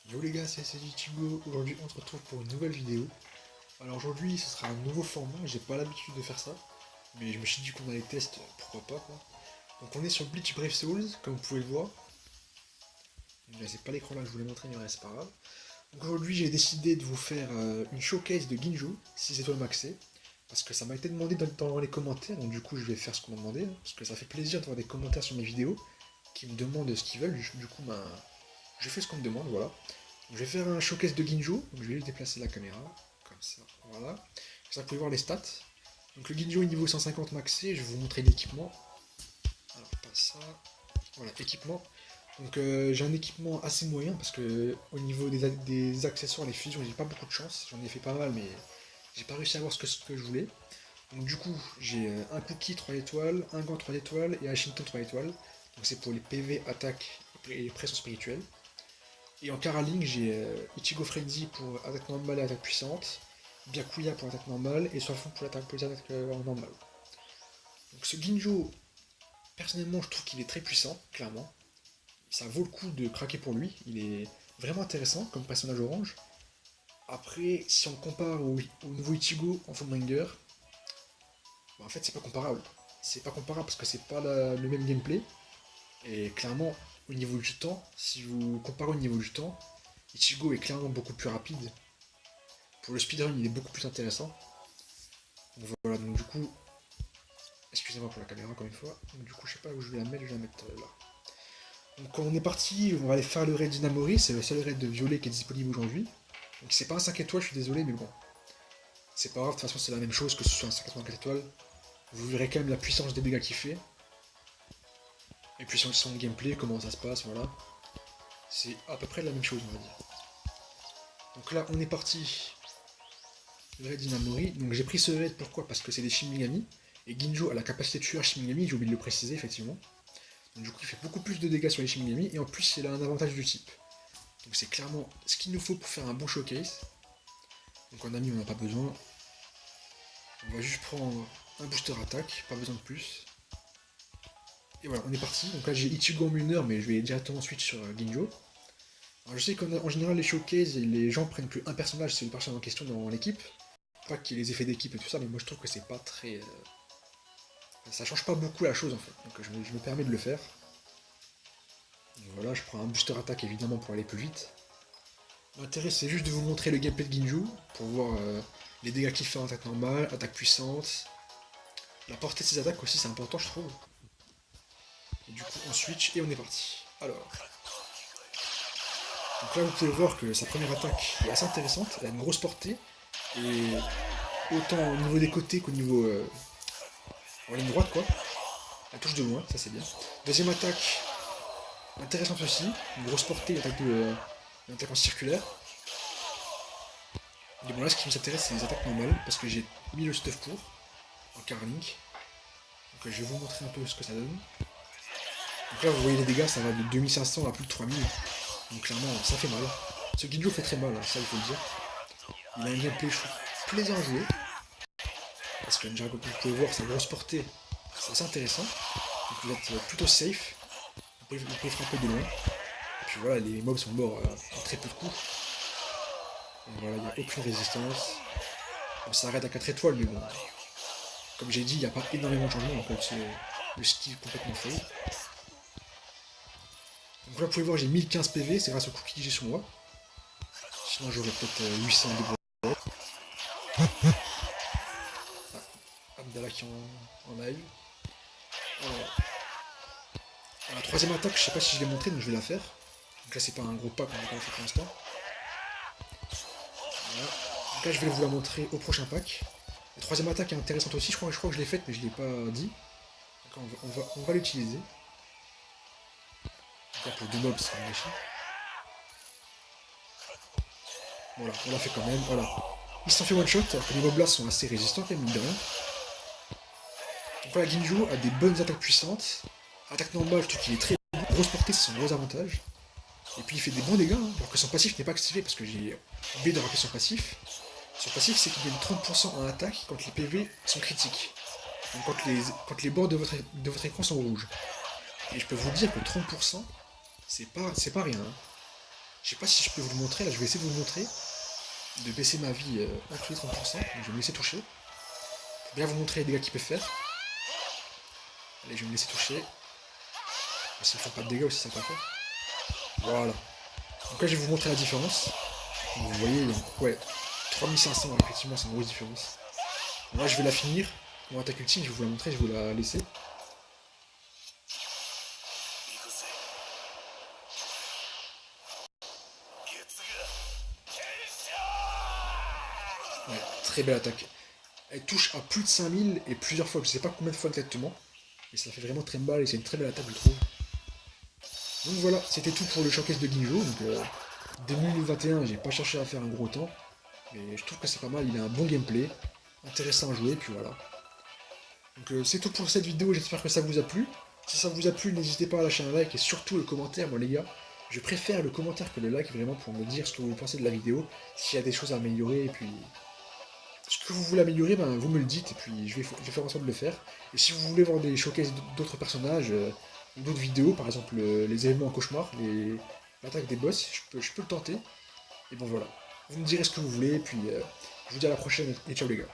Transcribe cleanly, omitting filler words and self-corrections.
Yo les gars, c'est Ichigo. Aujourd'hui on se retrouve pour une nouvelle vidéo. Alors aujourd'hui ce sera un nouveau format, j'ai pas l'habitude de faire ça, mais je me suis dit qu'on allait tester, pourquoi pas quoi. Donc on est sur Bleach Brave Souls, comme vous pouvez le voir. Là c'est pas l'écran là que je voulais montrer, mais ouais, c'est pas grave. Donc aujourd'hui j'ai décidé de vous faire une showcase de Ginju, 6 étoiles maxées, parce que ça m'a été demandé dans les commentaires, donc du coup je vais faire ce qu'on m'a demandé, hein, parce que ça fait plaisir d'avoir des commentaires sur mes vidéos qui me demandent ce qu'ils veulent, du coup ben, je fais ce qu'on me demande, voilà. Je vais faire un showcase de Ginjo, donc je vais déplacer la caméra, comme ça, voilà. Ça, vous pouvez voir les stats. Donc le Ginjo est niveau 150 maxé, je vais vous montrer l'équipement. Alors pas ça, voilà, équipement. Donc j'ai un équipement assez moyen, parce que au niveau des accessoires, les fusions, j'ai pas beaucoup de chance. J'en ai fait pas mal, mais j'ai pas réussi à avoir ce que je voulais. Donc du coup, j'ai un cookie 3 étoiles, un gant 3 étoiles et un Shinton 3 étoiles. Donc c'est pour les PV, attaque et pression spirituelle. Et en Karaling, j'ai Ichigo Frenzy pour attaque normale et attaque puissante, Byakuya pour attaque normale, et Swafu pour l'attaque normale. Donc ce Ginjo, personnellement, je trouve qu'il est très puissant, clairement. Ça vaut le coup de craquer pour lui, il est vraiment intéressant comme personnage orange. Après, si on compare au nouveau Ichigo en Fullmonger, bah, en fait c'est pas comparable. C'est pas comparable parce que c'est pas le même gameplay. Et clairement, au niveau du temps, si vous comparez au niveau du temps, Ichigo est clairement beaucoup plus rapide. Pour le speedrun, il est beaucoup plus intéressant. Donc voilà, donc du coup, excusez-moi pour la caméra encore une fois. Donc du coup, je sais pas où je vais la mettre, je vais la mettre là. Donc quand on est parti, on va aller faire le raid d'Inamori, c'est le seul raid de violet qui est disponible aujourd'hui. Donc c'est pas un 5 étoiles, je suis désolé, mais bon. C'est pas grave, de toute façon c'est la même chose que ce soit un 184 étoiles. Vous verrez quand même la puissance des dégâts qu'il fait. Et puis son gameplay, comment ça se passe, voilà. C'est à peu près la même chose, on va dire. Donc là, on est parti. Le raid d'Inamori. Donc j'ai pris ce raid, pourquoi? Parce que c'est des Shin Megami. Et Ginjo a la capacité de tuer Shin Megami, j'ai oublié de le préciser, effectivement. Donc du coup, il fait beaucoup plus de dégâts sur les Shin Megami, et en plus, il a un avantage du type. Donc c'est clairement ce qu'il nous faut pour faire un bon showcase. Donc en ami, on n'a pas besoin. On va juste prendre un booster attaque, pas besoin de plus. Et voilà, on est parti. Donc là, j'ai Ichigo en mineur, mais je vais directement switch sur Ginjo. Alors je sais qu'en général, les showcases, les gens prennent que un personnage, c'est une personne en question dans l'équipe. Pas qu'il y ait les effets d'équipe et tout ça, mais moi je trouve que c'est pas très. Ça change pas beaucoup la chose en fait. Donc je me permets de le faire. Donc voilà, je prends un booster attaque évidemment pour aller plus vite. L'intérêt c'est juste de vous montrer le gameplay de Ginju pour voir les dégâts qu'il fait en attaque normale, attaque puissante. La portée de ses attaques aussi c'est important je trouve. Et du coup on switch et on est parti. Alors. Donc là vous pouvez voir que sa première attaque est assez intéressante, elle a une grosse portée. Et autant au niveau des côtés qu'au niveau en ligne droite quoi. Elle touche de loin, ça c'est bien. Deuxième attaque, intéressante aussi, une grosse portée, une attaque en circulaire. Et bon là ce qui nous intéresse c'est les attaques normales, parce que j'ai mis le stuff pour, en carlink. Donc je vais vous montrer un peu ce que ça donne. Donc là vous voyez les dégâts, ça va de 2500 à plus de 3000. Donc clairement ça fait mal. Ce Guido fait très mal, hein, ça il faut le dire. Il a un gameplay je trouve plaisant à jouer. Parce que déjà comme vous pouvez voir sa grosse portée, c'est assez intéressant. Donc vous êtes plutôt safe. Vous pouvez frapper de loin. Et puis voilà, les mobs sont morts en très peu de coups. Donc voilà, il n'y a aucune résistance. On s'arrête à 4 étoiles, mais bon. Comme j'ai dit, il n'y a pas énormément de changements, en fait, c'est le skill complètement fait. Donc là, vous pouvez voir, j'ai 1015 PV, c'est grâce au cookie que j'ai sur moi. Sinon, j'aurais peut-être 800 de bois. Ah, Abdallah qui en live. Alors, la troisième attaque, je sais pas si je l'ai montré, donc je vais la faire. Donc là, c'est pas un gros pack, on va pas la faire pour l'instant. Voilà. Donc là, je vais vous la montrer au prochain pack. La troisième attaque est intéressante aussi, je crois que je l'ai faite, mais je ne l'ai pas dit. Donc on va l'utiliser. Là, pour deux mobs, ça sera gâché. Voilà, on l'a fait quand même, voilà. Il s'en fait one shot, alors que les mobs là sont assez résistants quand même, mine de rien. Donc voilà, Ginju a des bonnes attaques puissantes. Attaque normale, je trouve qu'il est très bon. Grosse portée, c'est son gros avantage. Et puis il fait des bons dégâts, hein, alors que son passif n'est pas activé, parce que j'ai oublié de rappeler son passif. Son passif, c'est qu'il gagne 30% en attaque quand les PV sont critiques. Donc quand les bords de votre écran sont rouges. Et je peux vous dire que 30%, c'est pas rien. Hein. Je sais pas si je peux vous le montrer, là je vais essayer de vous le montrer. De baisser ma vie à tous les 30%, donc je vais me laisser toucher. Pour bien vous montrer les dégâts qu'il peut faire. Allez, je vais me laisser toucher. S'ils font pas de dégâts aussi, ça peut faire. Voilà. Donc là, je vais vous montrer la différence. Donc, vous voyez, ouais, 3500, effectivement, c'est une grosse différence. Donc là, je vais la finir. Mon attaque ultime, je vais vous la montrer, je vais vous la laisser. Ouais, très belle attaque. Elle touche à plus de 5000 et plusieurs fois, je sais pas combien de fois exactement. Et ça fait vraiment très mal et c'est une très belle attaque, je trouve. Donc voilà, c'était tout pour le showcase de Ginjo. Donc 2021, j'ai pas cherché à faire un gros temps. Mais je trouve que c'est pas mal, il a un bon gameplay. Intéressant à jouer, puis voilà. Donc c'est tout pour cette vidéo, j'espère que ça vous a plu. Si ça vous a plu, n'hésitez pas à lâcher un like et surtout le commentaire, moi les gars. Je préfère le commentaire que le like vraiment pour me dire ce que vous pensez de la vidéo, s'il y a des choses à améliorer et puis ce que vous voulez améliorer, ben, vous me le dites et puis je vais faire en sorte de le faire. Et si vous voulez voir des showcases d'autres personnages, ou d'autres vidéos, par exemple les événements en cauchemar, l'attaque des boss, je peux le tenter. Et bon voilà, vous me direz ce que vous voulez, et puis je vous dis à la prochaine et ciao les gars.